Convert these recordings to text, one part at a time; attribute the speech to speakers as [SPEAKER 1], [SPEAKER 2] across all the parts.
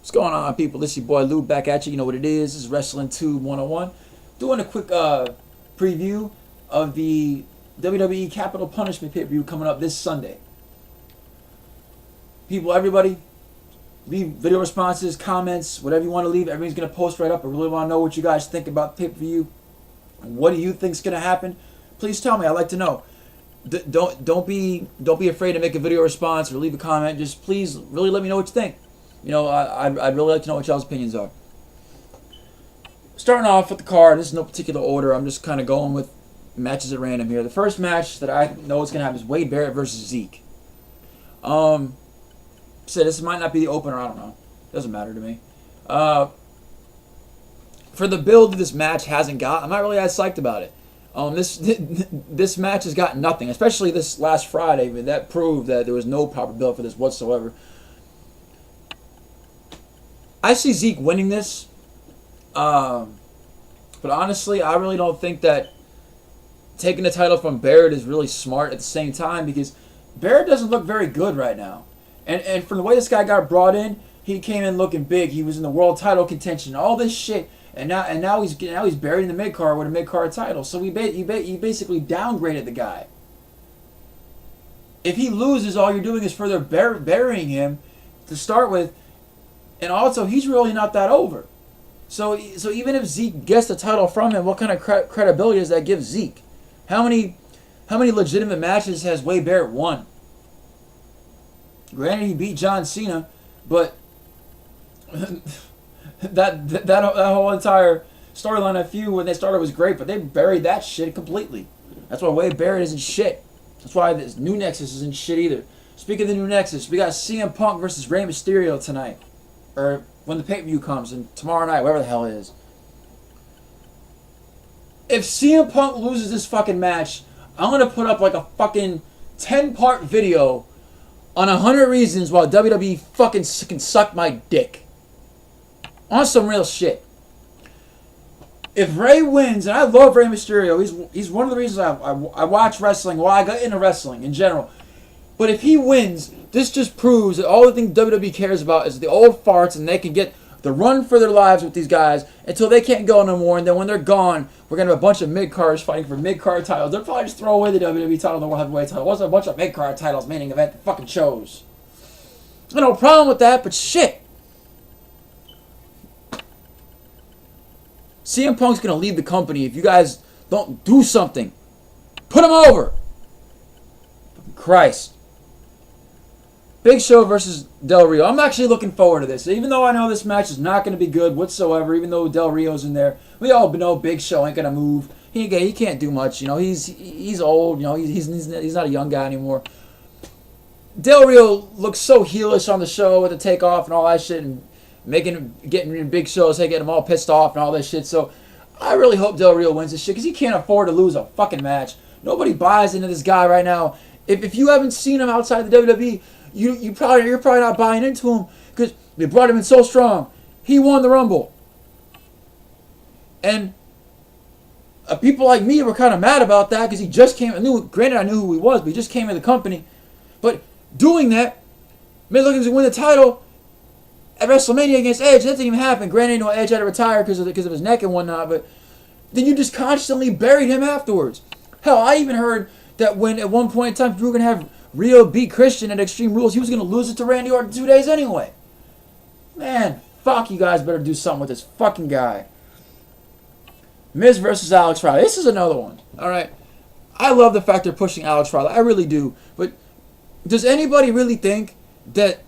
[SPEAKER 1] What's going on, people? This is your boy Lou back at you. You know what it is. This is Wrestling 2 101. Doing a quick preview of the WWE Capital Punishment pay-per-view coming up this Sunday. People, everybody, leave video responses, comments, whatever you want to leave. Everything's going to post right up. I really want to know what you guys think about the pay-per-view. What do you think is going to happen? Please tell me. I'd like to know. Don't be afraid to make a video response or leave a comment. Just please really let me know what you think. You know, I'd really like to know what y'all's opinions are. Starting off with the card, this is no particular order. I'm just kind of going with matches at random here. The first match that I know is going to happen is Wade Barrett versus Zeke. So this might not be the opener. I don't know. Doesn't matter to me. For the build this match hasn't got, I'm not really as psyched about it. This match has got nothing, especially this last Friday. But that proved that there was no proper build for this whatsoever. I see Zeke winning this, but honestly, I really don't think that taking the title from Barrett is really smart at the same time, because Barrett doesn't look very good right now. And from the way this guy got brought in, he came in looking big. He was in the world title contention, all this shit, and now he's buried in the mid card with a mid card title. So he basically downgraded the guy. If he loses, all you're doing is further burying him to start with. And also, he's really not that over. So even if Zeke gets the title from him, what kind of credibility does that give Zeke? How many legitimate matches has Wade Barrett won? Granted, he beat John Cena, but that whole entire storyline of feud when they started was great, but they buried that shit completely. That's why Wade Barrett isn't shit. That's why this new Nexus isn't shit either. Speaking of the new Nexus, we got CM Punk versus Rey Mysterio tonight. Or when the pay-per-view comes, and tomorrow night, whatever the hell it is. If CM Punk loses this fucking match, I'm going to put up like a fucking 10-part video on 100 reasons why WWE fucking can suck my dick. On some real shit. If Rey wins, and I love Rey Mysterio, he's one of the reasons I watch wrestling, why I got into wrestling in general. But if he wins, this just proves that all the thing WWE cares about is the old farts, and they can get the run for their lives with these guys until they can't go no more. And then when they're gone, we're going to have a bunch of mid-cards fighting for mid-card titles. They'll probably just throw away the WWE title and the World Heavyweight title. What's a bunch of mid-card titles, main event, the fucking shows? I no problem with that, but shit. CM Punk's going to leave the company if you guys don't do something. Put him over. Fucking Christ. Big Show versus Del Rio. I'm actually looking forward to this. Even though I know this match is not going to be good whatsoever, even though Del Rio's in there, we all know Big Show ain't going to move. He can't do much. You know, he's old. You know, he's not a young guy anymore. Del Rio looks so heelish on the show with the takeoff and all that shit, and getting Big Shows, getting him all pissed off and all that shit. So I really hope Del Rio wins this shit, because he can't afford to lose a fucking match. Nobody buys into this guy right now. If you haven't seen him outside the WWE, you're probably not buying into him, because they brought him in so strong. He won the Rumble. And people like me were kind of mad about that, because he just came. Granted, I knew who he was, but he just came in the company. But doing that made look to win the title at WrestleMania against Edge. That didn't even happen. Granted, Edge had to retire because of his neck and whatnot, but then you just constantly buried him afterwards. Hell, I even heard that when at one point in time you were going to have Rio beat Christian at Extreme Rules, he was going to lose it to Randy Orton 2 days anyway. Man, fuck, you guys better do something with this fucking guy. Miz versus Alex Riley. This is another one. Alright. I love the fact they're pushing Alex Riley. I really do. But does anybody really think that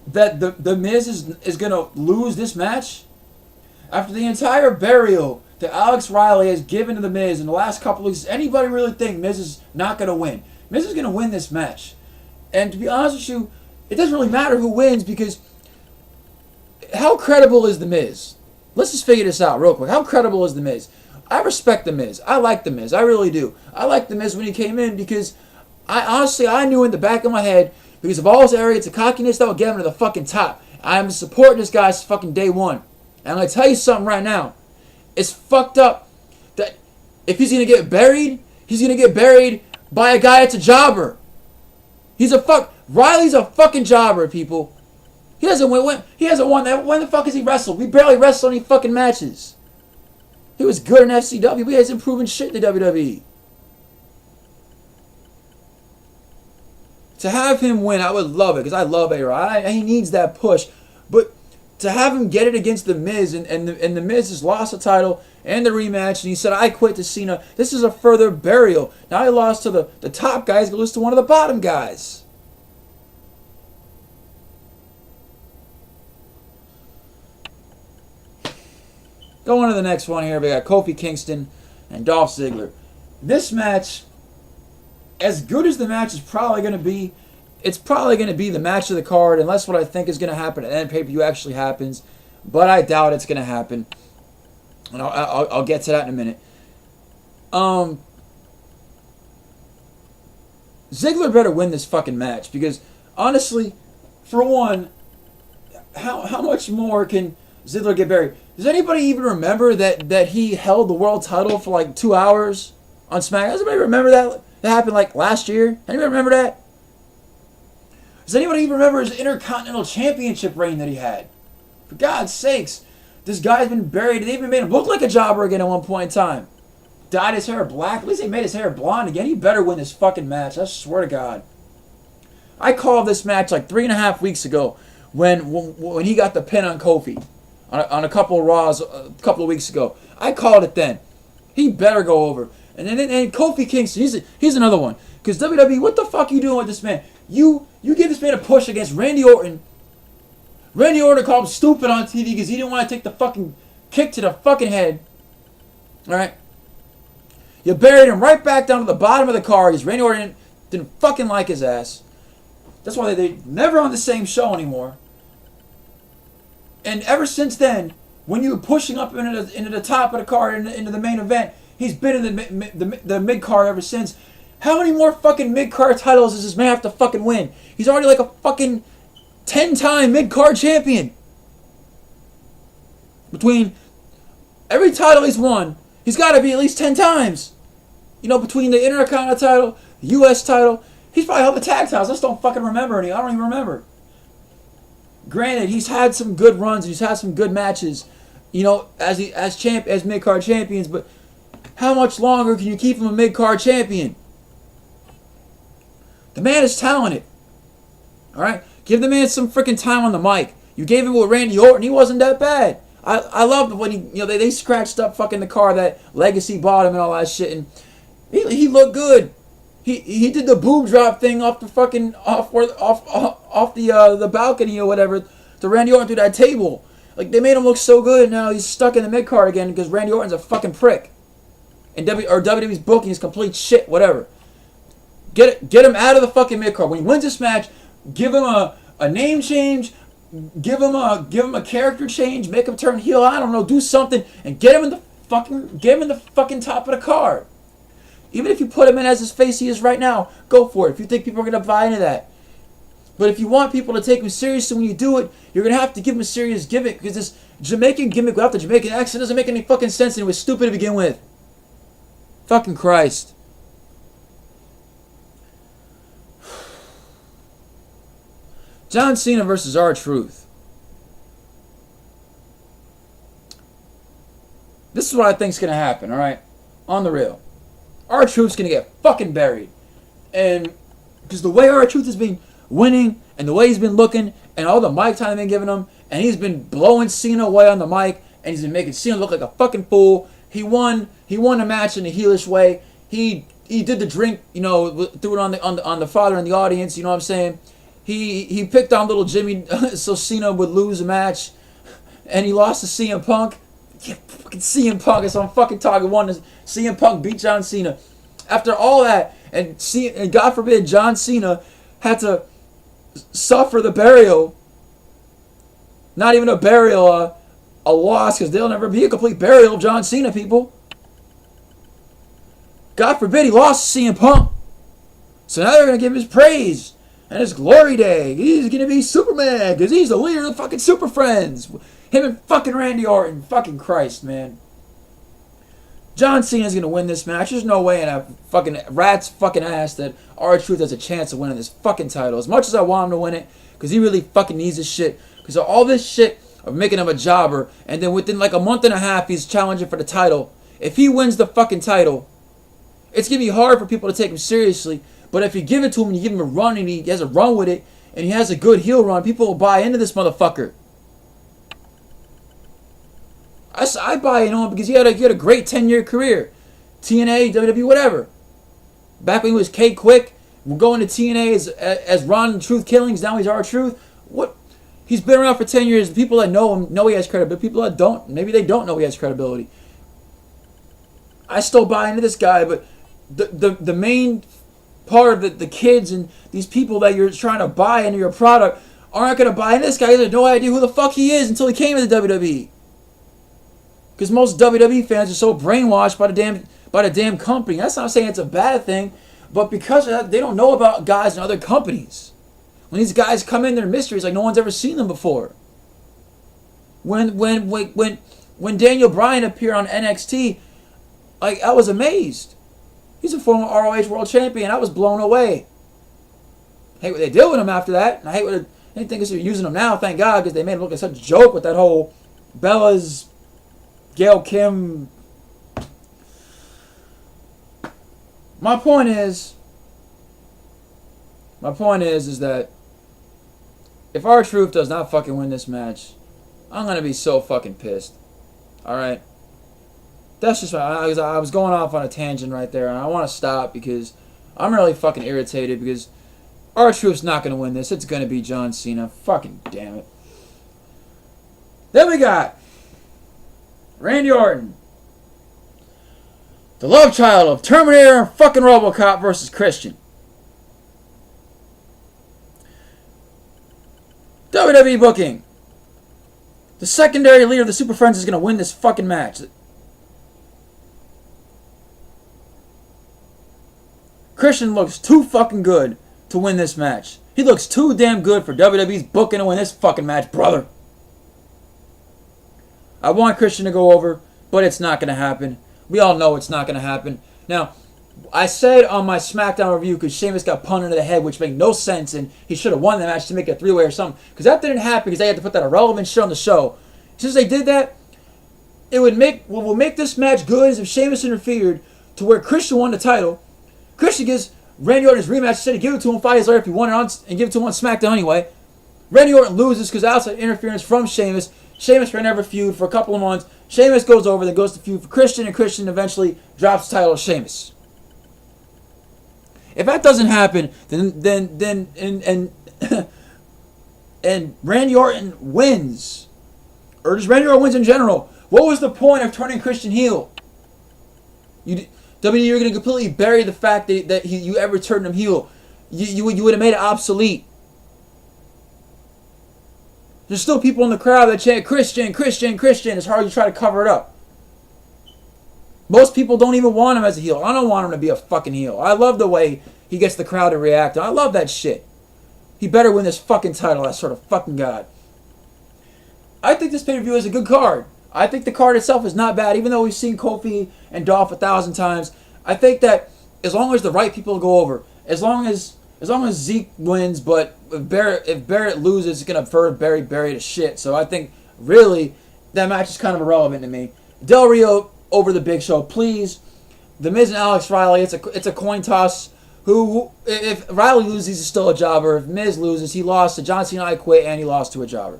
[SPEAKER 1] the Miz is going to lose this match? After the entire burial that Alex Riley has given to the Miz in the last couple of weeks, does anybody really think Miz is not going to win? Miz is going to win this match. And to be honest with you, it doesn't really matter who wins, because how credible is The Miz? Let's just figure this out real quick. How credible is The Miz? I respect The Miz. I like The Miz. I really do. I like The Miz when he came in, because I knew in the back of my head, because of all his arrogance and cockiness, that would get him to the fucking top. I am supporting this guy since fucking day one. And I'm going to tell you something right now. It's fucked up that if he's going to get buried, he's going to get buried by a guy that's a jobber. Riley's a fucking jobber, people. He hasn't won. He hasn't won that. When the fuck has he wrestled? We barely wrestled any fucking matches. He was good in FCW, but he hasn't proven shit in the WWE. To have him win, I would love it, because I love A-Rod. He needs that push. But to have him get it against The Miz, and the Miz has lost the title and the rematch, and he said, I quit to Cena, this is a further burial. Now he lost to the top guys, he's going to lose to one of the bottom guys. Going to the next one here, we got Kofi Kingston and Dolph Ziggler. This match, as good as the match is probably going to be, it's probably going to be the match of the card, unless what I think is going to happen at the end pay-per-view actually happens. But I doubt it's going to happen. And I'll get to that in a minute. Ziggler better win this fucking match, because honestly, for one, how much more can Ziggler get buried? Does anybody even remember that he held the world title for like 2 hours on SmackDown? Does anybody remember that? That happened like last year? Anybody remember that? Does anybody even remember his Intercontinental Championship reign that he had? For God's sakes, this guy's been buried. They even made him look like a jobber again at one point in time. Dyed his hair black. At least they made his hair blonde again. He better win this fucking match. I swear to God. I called this match like 3.5 weeks ago when he got the pin on Kofi on a couple of Raws a couple of weeks ago. I called it then. He better go over. And Kofi Kingston, he's another one. Because WWE, what the fuck are you doing with this man? You gave this man a push against Randy Orton. Randy Orton called him stupid on TV because he didn't want to take the fucking kick to the fucking head. Alright? You buried him right back down to the bottom of the card because Randy Orton didn't fucking like his ass. That's why they're never on the same show anymore. And ever since then, when you were pushing up into the top of the card, into the main event, he's been in the mid-card ever since. How many more fucking mid-card titles does this man have to fucking win? He's already like a fucking 10-time mid-card champion. Between every title he's won, he's got to be at least 10 times. You know, between the Intercontinental title, the U.S. title, he's probably held the tag titles. I just don't fucking remember any. I don't even remember. Granted, he's had some good runs, and he's had some good matches, you know, as mid-card champions, but how much longer can you keep him a mid-card champion? The man is talented. Alright? Give the man some freaking time on the mic. You gave him with Randy Orton, he wasn't that bad. I loved when they scratched up fucking the car that Legacy bought him and all that shit, and he looked good. He did the boob drop thing off the fucking off the balcony or whatever to Randy Orton through that table. Like, they made him look so good. Now he's stuck in the mid card again because Randy Orton's a fucking prick, and WWE's booking is complete shit. Whatever. Get him out of the fucking mid card. When he wins this match, give him a name change, give him a character change, make him turn heel. I don't know, do something, and get him in the fucking top of the card. Even if you put him in as his face he is right now, go for it. If you think people are going to buy into that. But if you want people to take him seriously when you do it, you're going to have to give him a serious gimmick. Because this Jamaican gimmick without the Jamaican accent doesn't make any fucking sense, and it was stupid to begin with. Fucking Christ. John Cena versus R-Truth. This is what I think is going to happen, alright? On the real. R-Truth's going to get fucking buried. And because the way R-Truth has been winning, and the way he's been looking, and all the mic time they've been giving him, and he's been blowing Cena away on the mic, and he's been making Cena look like a fucking fool. He won the match in a heelish way. He did the drink, you know, threw it on the father in the audience, you know what I'm saying? He picked on little Jimmy so Cena would lose a match, and he lost to CM Punk. Yeah, fucking CM Punk is on fucking target one. CM Punk beat John Cena. After all that, and God forbid John Cena had to suffer the burial. Not even a burial, a loss, because there'll never be a complete burial of John Cena, people. God forbid he lost to CM Punk. So now they're going to give him his praise and his glory day. He's going to be Superman because he's the leader of the fucking Super Friends. Him and fucking Randy Orton. Fucking Christ, man. John Cena's going to win this match. There's no way in a fucking rat's fucking ass that R-Truth has a chance of winning this fucking title. As much as I want him to win it, because he really fucking needs this shit. Because of all this shit of making him a jobber, and then within like a month and a half, he's challenging for the title. If he wins the fucking title, it's going to be hard for people to take him seriously. But if you give it to him and you give him a run and he has a run with it, and he has a good heel run, people will buy into this motherfucker. I buy into him because he had a great 10-year career. TNA, WWE, whatever. Back when he was K-Quick, we're going to TNA as Ron Truth Killings, now he's R-Truth. What? He's been around for 10 years. People that know him know he has credibility. People that don't, maybe they don't know he has credibility. I still buy into this guy, but the main part of the kids and these people that you're trying to buy into your product aren't going to buy into this guy. They have no idea who the fuck he is until he came to the WWE. Because most WWE fans are so brainwashed by the damn company. That's not saying it's a bad thing, but because of that, they don't know about guys in other companies. When these guys come in, they're mysteries like no one's ever seen them before. When Daniel Bryan appeared on NXT, like I was amazed. He's a former ROH World Champion. I was blown away. I hate what they did with him after that. And I hate what they think they're using him now. Thank God, because they made him look like such a joke with that whole Bella's Gail Kim. My point is that if R-Truth does not fucking win this match, I'm going to be so fucking pissed. Alright? That's just I was going off on a tangent right there, and I want to stop because I'm really fucking irritated because R-Truth's not going to win this. It's going to be John Cena. Fucking damn it. Then we got Randy Orton, the love child of Terminator and fucking RoboCop versus Christian. WWE booking. The secondary leader of the Super Friends is going to win this fucking match. Christian looks too fucking good to win this match. He looks too damn good for WWE's booking to win this fucking match, brother. I want Christian to go over, but it's not going to happen. We all know it's not going to happen. Now, I said on my SmackDown review, because Sheamus got punted in the head, which made no sense, and he should have won the match to make it a three-way or something. Because that didn't happen because they had to put that irrelevant shit on the show. Since they did that, it would make what will make this match good is if Sheamus interfered to where Christian won the title. Christian gives Randy Orton his rematch, instead of give it to him 5 years later if he won it on, and give it to him on SmackDown anyway. Randy Orton loses because outside interference from Sheamus. Sheamus ran ever feud for a couple of months. Sheamus goes over, then goes to feud for Christian, and Christian eventually drops the title to Sheamus. If that doesn't happen, then Randy Orton wins, or just Randy Orton wins in general, what was the point of turning Christian heel? WWE, you're going to completely bury the fact that you ever turned him heel. You would have made it obsolete. There's still people in the crowd that chant Christian, Christian, Christian as hard as you try to cover it up. Most people don't even want him as a heel. I don't want him to be a fucking heel. I love the way he gets the crowd to react. I love that shit. He better win this fucking title, that sort of fucking god. I think this pay-per-view is a good card. I think the card itself is not bad, even though we've seen Kofi and Dolph 1,000 times. I think that as long as the right people go over, as long as Zeke wins, but if Barrett loses, it's going to hurt Barry to shit. So I think, really, that match is kind of irrelevant to me. Del Rio over the Big Show, please. The Miz and Alex Riley, it's a coin toss. Who if Riley loses, he's still a jobber. If Miz loses, he lost to John Cena, I quit, and he lost to a jobber.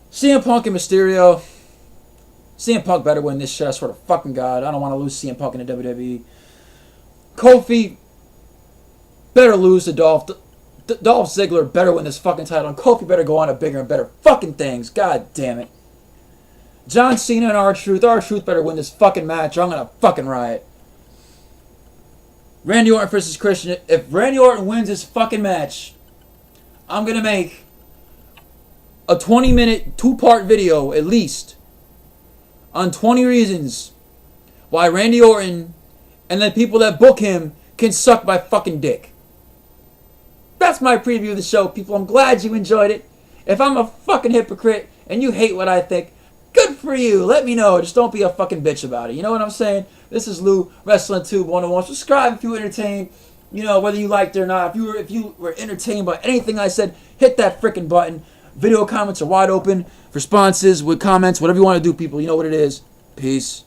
[SPEAKER 1] CM Punk and Mysterio. CM Punk better win this shit, I swear to fucking God. I don't want to lose CM Punk in the WWE. Kofi better lose to Dolph. Dolph Ziggler better win this fucking title, and Kofi better go on to bigger and better fucking things. God damn it. John Cena and R-Truth. R-Truth better win this fucking match, or I'm going to fucking riot. Randy Orton versus Christian. If Randy Orton wins this fucking match, I'm going to make a 20-minute, 2-part video, at least, on 20 reasons why Randy Orton and the people that book him can suck my fucking dick. That's my preview of the show, people. I'm glad you enjoyed it. If I'm a fucking hypocrite and you hate what I think, good for you. Let me know. Just don't be a fucking bitch about it. You know what I'm saying? This is Lou, Wrestling Tube 101. Subscribe if you entertained. You know, whether you liked it or not, if you were entertained by anything I said, hit that freaking button. Video comments are wide open. Responses with comments, whatever you want to do, people. You know what it is. Peace.